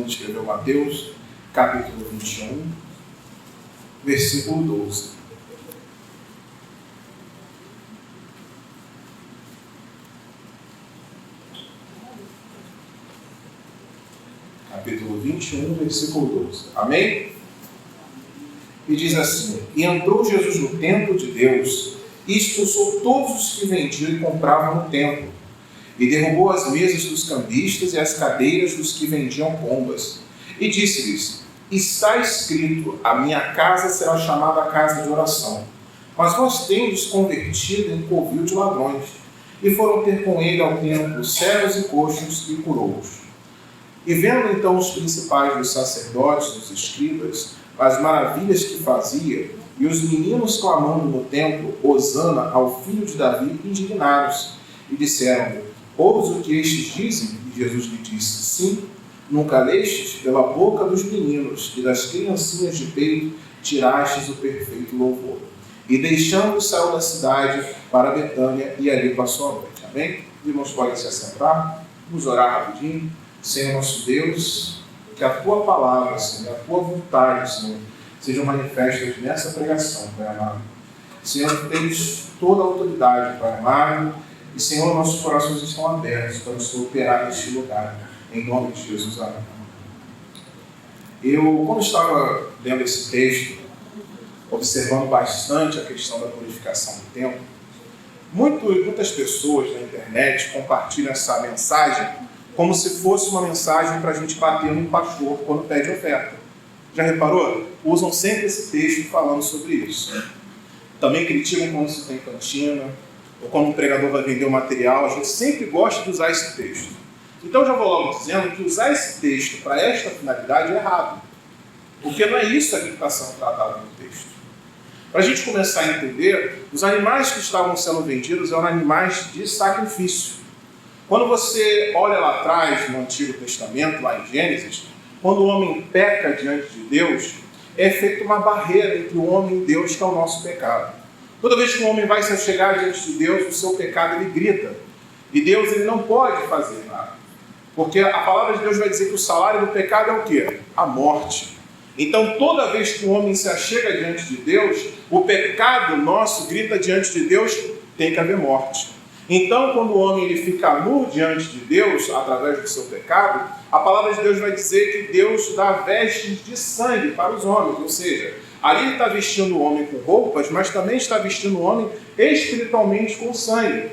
segundo escreveu Mateus, capítulo 21, versículo 12. Capítulo 21, versículo 12. Amém? E diz assim: E entrou Jesus no templo de Deus e expulsou todos os que vendiam e compravam no templo, e derrubou as mesas dos cambistas e as cadeiras dos que vendiam pombas, e disse-lhes: Está escrito, a minha casa será chamada casa de oração, mas vós tendes convertido em covil de ladrões. E foram ter com ele ao templo cegos e coxos e curou-os. E vendo então os principais dos sacerdotes, dos escribas, as maravilhas que fazia, e os meninos clamando no templo, Hosana ao filho de Davi, indignados, e disseram-lhe: Ouves o que estes dizem? E Jesus lhe disse: Sim, nunca lestes? Pela boca dos meninos e das criancinhas de peito tirastes o perfeito louvor. E deixando, saiu da cidade para Betânia, e ali passou a noite. Amém? Os irmãos podem se assentar, vamos orar rapidinho. Senhor nosso Deus, que a Tua palavra, Senhor, a Tua vontade, Senhor, sejam manifestas nessa pregação, Pai amado. Senhor, Tu tens toda a autoridade, Pai amado, e, Senhor, nossos corações estão abertos para o Senhor operar neste lugar, em nome de Jesus. Amém. Eu, quando estava lendo esse texto, observando bastante a questão da purificação do templo, muitas pessoas na internet compartilham essa mensagem como se fosse uma mensagem para a gente bater num pastor quando pede oferta. Já reparou? Usam sempre esse texto falando sobre isso. Também criticam quando se tem cantina, ou quando um pregador vai vender o material. A gente sempre gosta de usar esse texto. Então já vou logo dizendo que usar esse texto para esta finalidade é errado. Porque não é isso aqui que está sendo tratado no texto. Para a gente começar a entender, os animais que estavam sendo vendidos eram animais de sacrifício. Quando você olha lá atrás, no Antigo Testamento, lá em Gênesis, quando o homem peca diante de Deus, é feita uma barreira entre o homem e Deus, que é o nosso pecado. Toda vez que o homem vai se chegar diante de Deus, o seu pecado ele grita. E Deus ele não pode fazer nada. Porque a palavra de Deus vai dizer que o salário do pecado é o quê? A morte. Então, toda vez que o homem se achega diante de Deus, o pecado nosso grita diante de Deus, tem que haver morte. Então, quando o homem ele fica nu diante de Deus, através do seu pecado, a palavra de Deus vai dizer que Deus dá vestes de sangue para os homens. Ou seja, ali ele está vestindo o homem com roupas, mas também está vestindo o homem espiritualmente com sangue.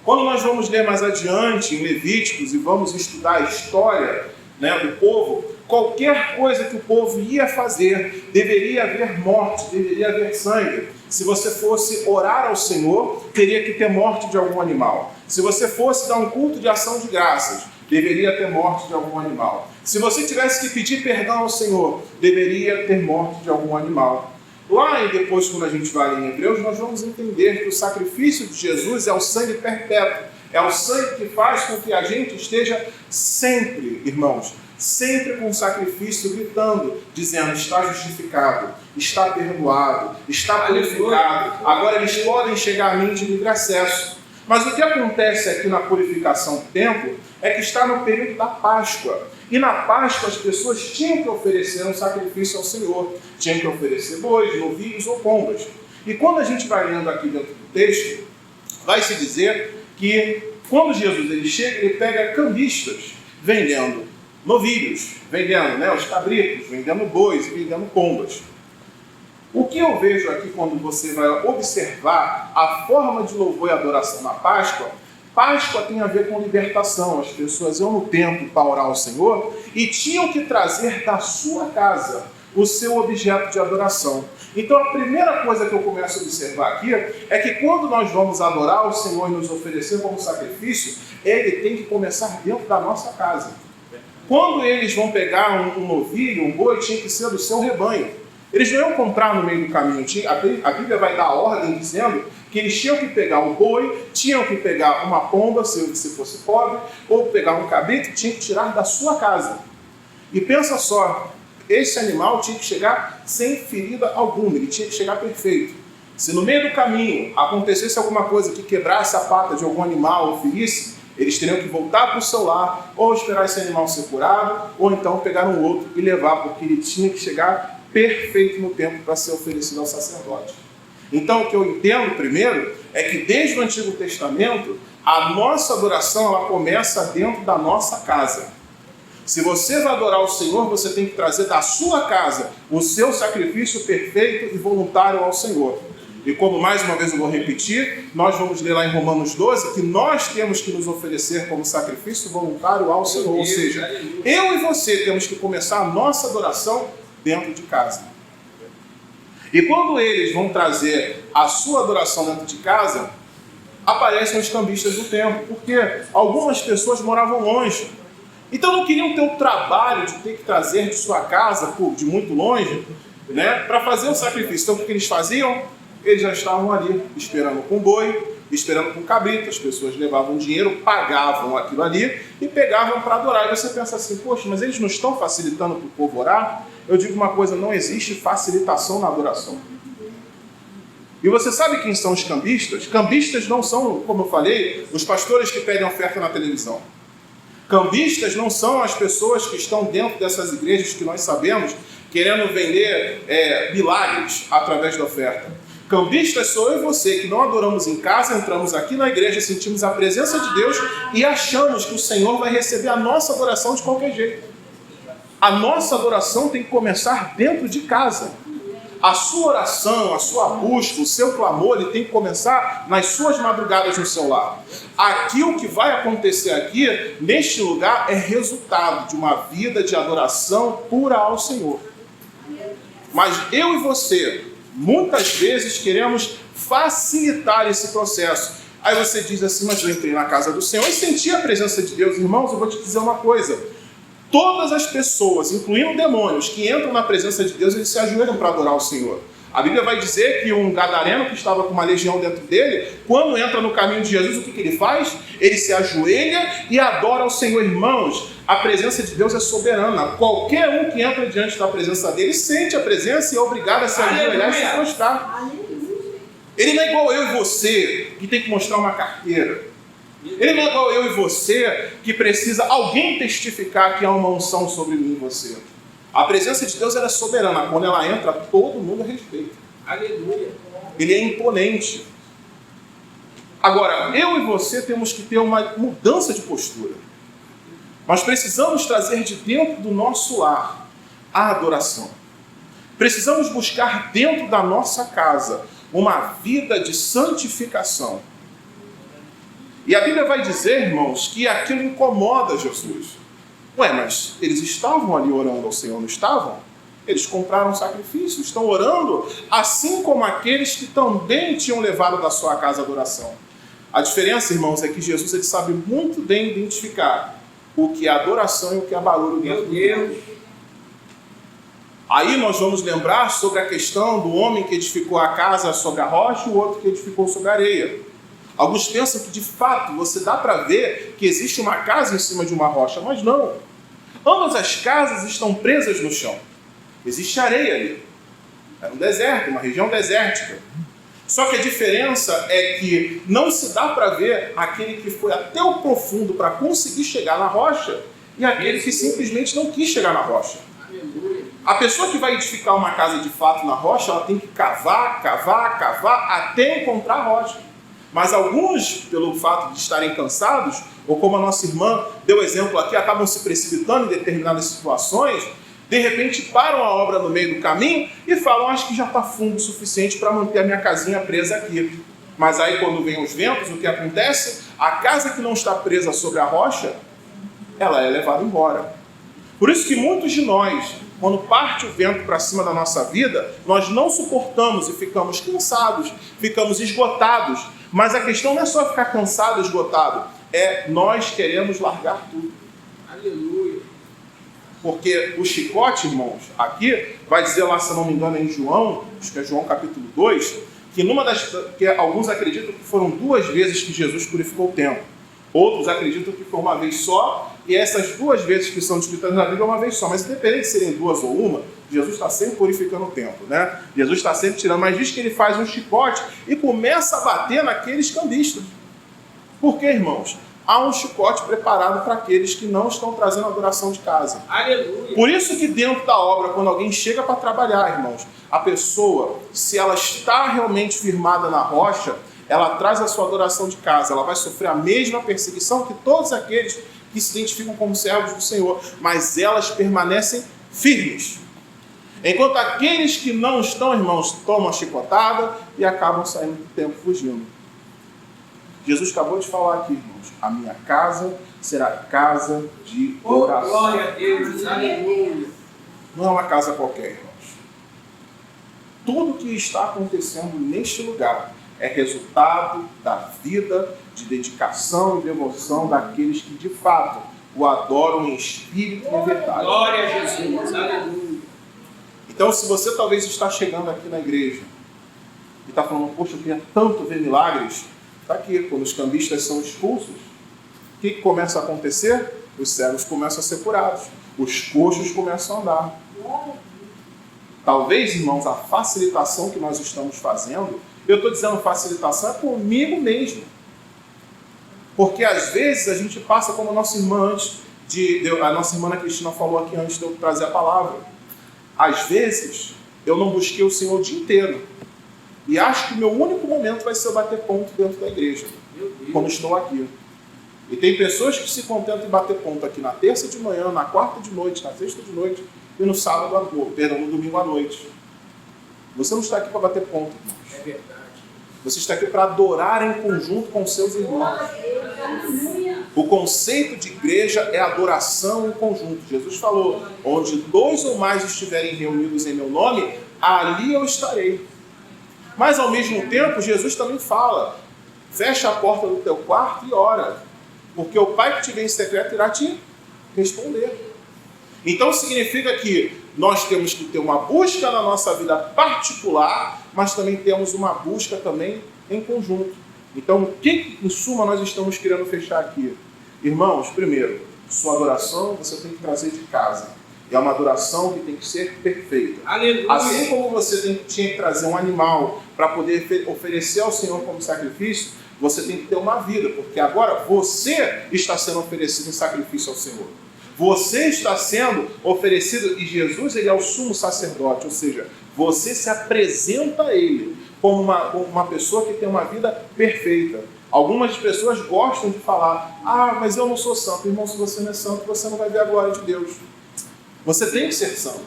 Quando nós vamos ler mais adiante em Levíticos e vamos estudar a história, do povo, qualquer coisa que o povo ia fazer, deveria haver morte, deveria haver sangue. Se você fosse orar ao Senhor, teria que ter morte de algum animal. Se você fosse dar um culto de ação de graças, deveria ter morte de algum animal. Se você tivesse que pedir perdão ao Senhor, deveria ter morte de algum animal. Lá e depois, quando a gente vai em Hebreus, nós vamos entender que o sacrifício de Jesus é o sangue perpétuo. É o sangue que faz com que a gente esteja sempre, irmãos, sempre com o sacrifício gritando, dizendo: está justificado, está perdoado, está purificado, agora eles podem chegar a mim de livre acesso. Mas o que acontece aqui na purificação do templo é que está no período da Páscoa. E na Páscoa as pessoas tinham que oferecer um sacrifício ao Senhor. Tinham que oferecer bois, novilhos ou pombas. E quando a gente vai lendo aqui dentro do texto, vai se dizer que quando Jesus ele chega, ele pega cambistas vendendo novilhos, vendendo os cabritos, vendendo bois e vendendo pombas. O que eu vejo aqui quando você vai observar a forma de louvor e adoração na Páscoa, Páscoa tem a ver com libertação. As pessoas iam no templo para orar ao Senhor e tinham que trazer da sua casa o seu objeto de adoração. Então a primeira coisa que eu começo a observar aqui é que quando nós vamos adorar o Senhor e nos oferecer como sacrifício, ele tem que começar dentro da nossa casa. Quando eles vão pegar um novilho, um boi, tinha que ser do seu rebanho. Eles não iam comprar no meio do caminho. A Bíblia vai dar a ordem dizendo que eles tinham que pegar o boi, tinham que pegar uma pomba, se fosse pobre, ou pegar um cabrito, tinha que tirar da sua casa. E pensa só, esse animal tinha que chegar sem ferida alguma, ele tinha que chegar perfeito. Se no meio do caminho acontecesse alguma coisa que quebrasse a pata de algum animal ou ferisse, Eles teriam que voltar para o seu lar, ou esperar esse animal ser curado, ou então pegar um outro e levar, porque ele tinha que chegar perfeito no tempo para ser oferecido ao sacerdote. Então, o que eu entendo primeiro é que desde o Antigo Testamento, a nossa adoração ela começa dentro da nossa casa. Se você vai adorar o Senhor, você tem que trazer da sua casa o seu sacrifício perfeito e voluntário ao Senhor. E como mais uma vez eu vou repetir, nós vamos ler lá em Romanos 12 que nós temos que nos oferecer como sacrifício voluntário ao Senhor. Ou seja, eu e você temos que começar a nossa adoração dentro de casa. E quando eles vão trazer a sua adoração dentro de casa, aparecem os cambistas do templo, porque algumas pessoas moravam longe. Então não queriam ter o trabalho de ter que trazer de sua casa, de muito longe, né, para fazer o sacrifício. Então o que eles faziam? Eles já estavam ali, esperando com boi, esperando com cabrito. As pessoas levavam dinheiro, pagavam aquilo ali e pegavam para adorar. E você pensa assim, poxa, mas eles não estão facilitando para o povo orar? Eu digo uma coisa, não existe facilitação na adoração. E você sabe quem são os cambistas? Cambistas não são, como eu falei, os pastores que pedem oferta na televisão. Cambistas não são as pessoas que estão dentro dessas igrejas que nós sabemos, querendo vender milagres através da oferta. Cambistas sou eu e você, que não adoramos em casa, entramos aqui na igreja, sentimos a presença de Deus e achamos que o Senhor vai receber a nossa adoração de qualquer jeito. A nossa adoração tem que começar dentro de casa. A sua oração, a sua busca, o seu clamor, ele tem que começar nas suas madrugadas no seu lar. Aqui o que vai acontecer aqui, neste lugar, é resultado de uma vida de adoração pura ao Senhor. Mas eu e você, muitas vezes queremos facilitar esse processo. Aí você diz assim, mas eu entrei na casa do Senhor e senti a presença de Deus. Irmãos, eu vou te dizer uma coisa. Todas as pessoas, incluindo demônios, que entram na presença de Deus, eles se ajoelham para adorar o Senhor. A Bíblia vai dizer que um gadareno que estava com uma legião dentro dele, quando entra no caminho de Jesus, o que ele faz? Ele se ajoelha e adora ao Senhor. Irmãos, a presença de Deus é soberana. Qualquer um que entra diante da presença dele, sente a presença e é obrigado a se ajoelhar e se prostrar. Ele não é igual eu e você, que tem que mostrar uma carteira. Ele não é igual eu e você, que precisa alguém testificar que há uma unção sobre mim e você. A presença de Deus ela é soberana. Quando ela entra, todo mundo respeita. Aleluia. Ele é imponente. Agora, eu e você temos que ter uma mudança de postura. Nós precisamos trazer de dentro do nosso lar a adoração. Precisamos buscar dentro da nossa casa uma vida de santificação. E a Bíblia vai dizer, irmãos, que aquilo incomoda Jesus. Ué, mas eles estavam ali orando ao Senhor, não estavam? Eles compraram sacrifício, estão orando, assim como aqueles que também tinham levado da sua casa a adoração. A diferença, irmãos, é que Jesus ele sabe muito bem identificar o que é adoração e o que é barulho dentro de Deus. Aí nós vamos lembrar sobre a questão do homem que edificou a casa sobre a rocha e o outro que edificou sobre a areia. Alguns pensam que, de fato, você dá para ver que existe uma casa em cima de uma rocha, mas não. Ambas as casas estão presas no chão. Existe areia ali. É um deserto, uma região desértica. Só que a diferença é que não se dá para ver aquele que foi até o profundo para conseguir chegar na rocha e aquele que simplesmente não quis chegar na rocha. A pessoa que vai edificar uma casa de fato na rocha, ela tem que cavar até encontrar a rocha. Mas alguns, pelo fato de estarem cansados, ou como a nossa irmã deu exemplo aqui, acabam se precipitando em determinadas situações, de repente param a obra no meio do caminho e falam, acho que já está fundo o suficiente para manter a minha casinha presa aqui. Mas aí quando vem os ventos, o que acontece? A casa que não está presa sobre a rocha, ela é levada embora. Por isso que muitos de nós, quando parte o vento para cima da nossa vida, nós não suportamos e ficamos cansados, ficamos esgotados. Mas a questão não é só ficar cansado, esgotado, é nós queremos largar tudo. Aleluia. Porque o chicote, irmãos, aqui vai dizer lá, se não me engano, em João, acho que é João capítulo 2, que alguns acreditam que foram 2 vezes que Jesus purificou o templo. Outros acreditam que foi uma vez só, e essas 2 vezes que são descritas na Bíblia é uma vez só. Mas independente de serem 2 ou uma, Jesus está sempre purificando o templo, né? Jesus está sempre tirando, mas diz que ele faz um chicote e começa a bater naqueles cambistas. Por quê, irmãos? há um chicote preparado para aqueles que não estão trazendo adoração de casa. Aleluia. Por isso que dentro da obra, quando alguém chega para trabalhar, irmãos, a pessoa, se ela está realmente firmada na rocha, ela traz a sua adoração de casa, ela vai sofrer a mesma perseguição que todos aqueles que se identificam como servos do Senhor, mas elas permanecem firmes. Enquanto aqueles que não estão, irmãos, tomam a chicotada e acabam saindo do templo fugindo. Jesus acabou de falar aqui, irmãos, a minha casa será casa de oração. Glória a Deus, aleluia. Não é uma casa qualquer, irmãos. Tudo que está acontecendo neste lugar é resultado da vida de dedicação e devoção daqueles que de fato o adoram em espírito e em verdade. Glória a Jesus, aleluia. Então, se você talvez está chegando aqui na igreja e está falando, poxa, eu queria tanto ver milagres, está aqui, quando os cambistas são expulsos, o que começa a acontecer? Os cegos começam a ser curados, os coxos começam a andar. Talvez, irmãos, a facilitação que nós estamos fazendo, eu estou dizendo facilitação, é comigo mesmo. Porque às vezes a gente passa como a nossa irmã a nossa irmã Ana Cristina falou aqui antes de eu trazer a palavra. Às vezes, eu não busquei o Senhor o dia inteiro. E acho que o meu único momento vai ser eu bater ponto dentro da igreja, quando estou aqui. E tem pessoas que se contentam em bater ponto aqui na terça de manhã, na quarta de noite, na sexta de noite e no sábado à noite, perdão, no domingo à noite. Você não está aqui para bater ponto, irmãos. É verdade. Você está aqui para adorar em conjunto com seus irmãos. O conceito de igreja é adoração em conjunto. Jesus falou, onde 2 ou mais estiverem reunidos em meu nome, ali eu estarei. Mas ao mesmo tempo, Jesus também fala, fecha a porta do teu quarto e ora, porque o Pai que te vê em secreto irá te responder. Então significa que nós temos que ter uma busca na nossa vida particular, mas também temos uma busca também em conjunto. Então, o que em suma nós estamos querendo fechar aqui? Irmãos, primeiro, sua adoração você tem que trazer de casa. É uma adoração que tem que ser perfeita. Aleluia. Assim como você tinha que trazer um animal para poder oferecer ao Senhor como sacrifício, você tem que ter uma vida, porque agora você está sendo oferecido em sacrifício ao Senhor. Você está sendo oferecido, e Jesus ele é o sumo sacerdote, ou seja, você se apresenta a Ele como uma pessoa que tem uma vida perfeita. Algumas pessoas gostam de falar, mas eu não sou santo. Irmão, se você não é santo, você não vai ver a glória de Deus. Você tem que ser santo.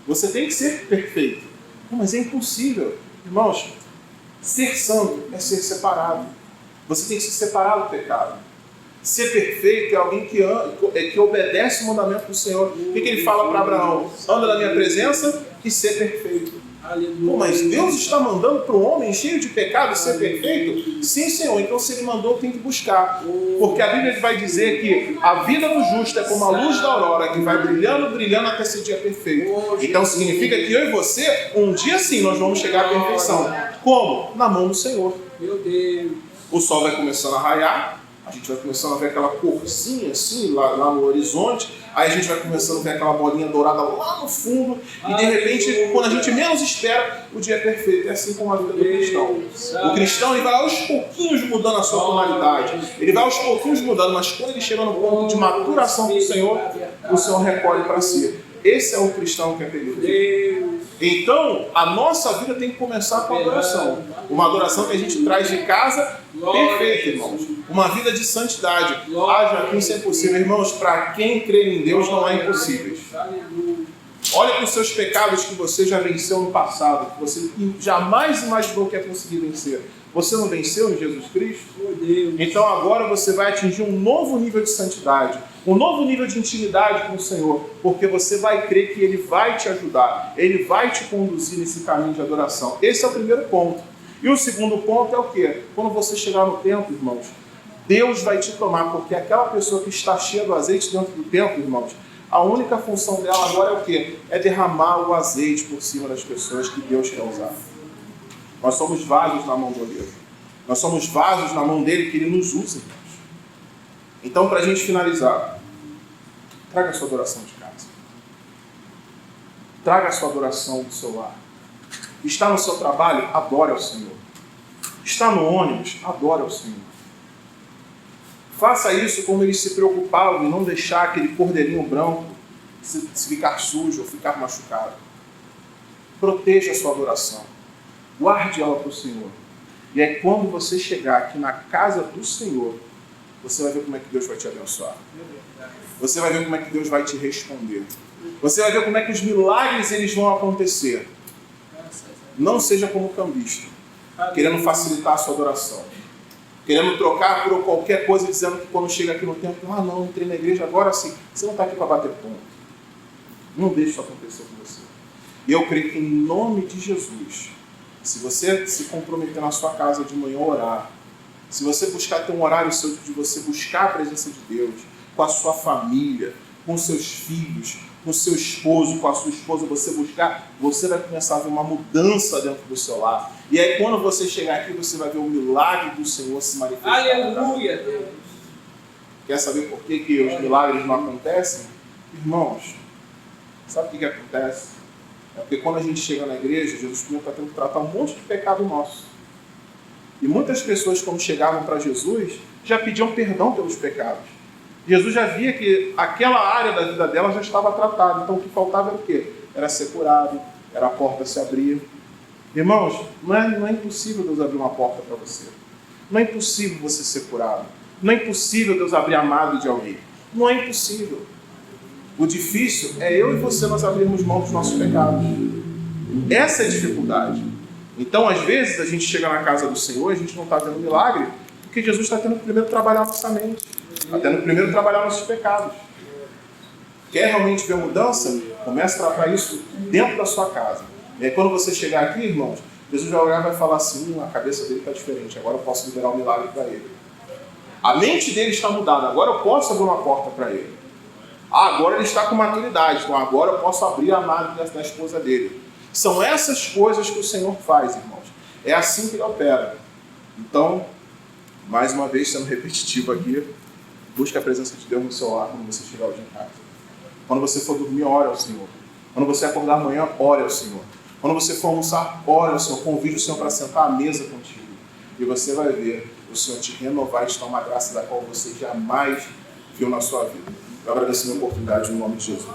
Você tem que ser perfeito. Mas é impossível. Irmãos, ser santo é ser separado. Você tem que se separar do pecado. Ser perfeito é alguém que obedece o mandamento do Senhor. O que ele fala para Abraão? Anda na minha presença e ser perfeito. Mas Deus está mandando para o homem cheio de pecado ser perfeito? Sim, Senhor. Então se Ele mandou, tem que buscar. Porque a Bíblia vai dizer que a vida do justo é como a luz da aurora, que vai brilhando, brilhando até esse dia perfeito. Então significa que eu e você, um dia sim, nós vamos chegar à perfeição. Como? Na mão do Senhor. Meu Deus. O sol vai começando a raiar, a gente vai começando a ver aquela corzinha assim, lá no horizonte, aí a gente vai começando a ver aquela bolinha dourada lá no fundo, e de repente, quando a gente menos espera, o dia é perfeito. É assim como a vida do cristão. O cristão ele vai aos pouquinhos mudando a sua tonalidade, ele vai aos pouquinhos mudando, mas quando ele chega no ponto de maturação do Senhor, o Senhor recolhe para si. Esse é o cristão que é perfeito. Então, a nossa vida tem que começar com a adoração. Uma adoração que a gente traz de casa perfeita, irmãos. Uma vida de santidade. Joaquim, isso é possível. Irmãos, para quem crê em Deus não há impossíveis. Olha para os seus pecados que você já venceu no passado, que você jamais imaginou que ia conseguir vencer. Você não venceu em Jesus Cristo? Então agora você vai atingir um novo nível de santidade, um novo nível de intimidade com o Senhor, porque você vai crer que Ele vai te ajudar, Ele vai te conduzir nesse caminho de adoração. Esse é o primeiro ponto. E o segundo ponto é o quê? Quando você chegar no templo, irmãos, Deus vai te tomar, porque aquela pessoa que está cheia do azeite dentro do templo, irmãos, a única função dela agora é o quê? É derramar o azeite por cima das pessoas que Deus quer usar. Nós somos vasos na mão do oleiro. Nós somos vasos na mão dele que ele nos usa, irmãos. Então, para a gente finalizar, traga a sua adoração de casa. Traga a sua adoração do seu lar. Está no seu trabalho? Adore ao Senhor. Está no ônibus? Adore ao Senhor. Faça isso como eles se preocupavam em não deixar aquele cordeirinho branco se ficar sujo ou ficar machucado. Proteja a sua adoração. Guarde ela para o Senhor. E aí quando você chegar aqui na casa do Senhor, você vai ver como é que Deus vai te abençoar. Você vai ver como é que Deus vai te responder. Você vai ver como é que os milagres eles vão acontecer. Não seja como cambista, querendo facilitar a sua adoração. Querendo trocar por qualquer coisa, dizendo que quando chega aqui no templo, não, entrei na igreja, agora sim. Você não está aqui para bater ponto. Não deixe isso acontecer com você. E eu creio que em nome de Jesus, se você se comprometer na sua casa de manhã a orar, se você buscar ter um horário seu de você buscar a presença de Deus, com a sua família, com seus filhos, com seu esposo, com a sua esposa, você buscar, você vai começar a ver uma mudança dentro do seu lar. E aí quando você chegar aqui, você vai ver o milagre do Senhor se manifestar. Aleluia, Deus. Quer saber por que os milagres não acontecem? Irmãos, sabe o que acontece? É porque quando a gente chega na igreja, Jesus primeiro está tendo que tratar um monte de pecado nosso. E muitas pessoas, quando chegavam para Jesus, já pediam perdão pelos pecados. Jesus já via que aquela área da vida dela já estava tratada. Então o que faltava era o quê? Era ser curado, era a porta se abrir. Irmãos, não é impossível Deus abrir uma porta para você. Não é impossível você ser curado. Não é impossível Deus abrir a mágoa de alguém. Não é impossível. O difícil é eu e você nós abrirmos mão dos nossos pecados. Essa é a dificuldade. Então, às vezes, a gente chega na casa do Senhor, a gente não está vendo milagre, porque Jesus está tendo que primeiro trabalhar a nossa mente. Está tendo que primeiro trabalhar nossos pecados. Quer realmente ver mudança? Comece a tratar isso dentro da sua casa. E aí, quando você chegar aqui, irmãos, Jesus vai olhar e vai falar assim, a cabeça dele está diferente, agora eu posso liberar um milagre para ele. A mente dele está mudada, agora eu posso abrir uma porta para ele. Agora ele está com maturidade, então agora eu posso abrir a mágoa da esposa dele. São essas coisas que o Senhor faz, irmãos. É assim que ele opera. Então, mais uma vez, sendo repetitivo aqui, busque a presença de Deus no seu lar quando você chegar hoje em casa. Quando você for dormir, ore ao Senhor. Quando você acordar amanhã, ore ao Senhor. Quando você for almoçar, ore ao Senhor. Convide o Senhor para sentar à mesa contigo. E você vai ver o Senhor te renovar e te dar uma graça da qual você jamais viu na sua vida. Eu agradeço a minha oportunidade no nome de Jesus.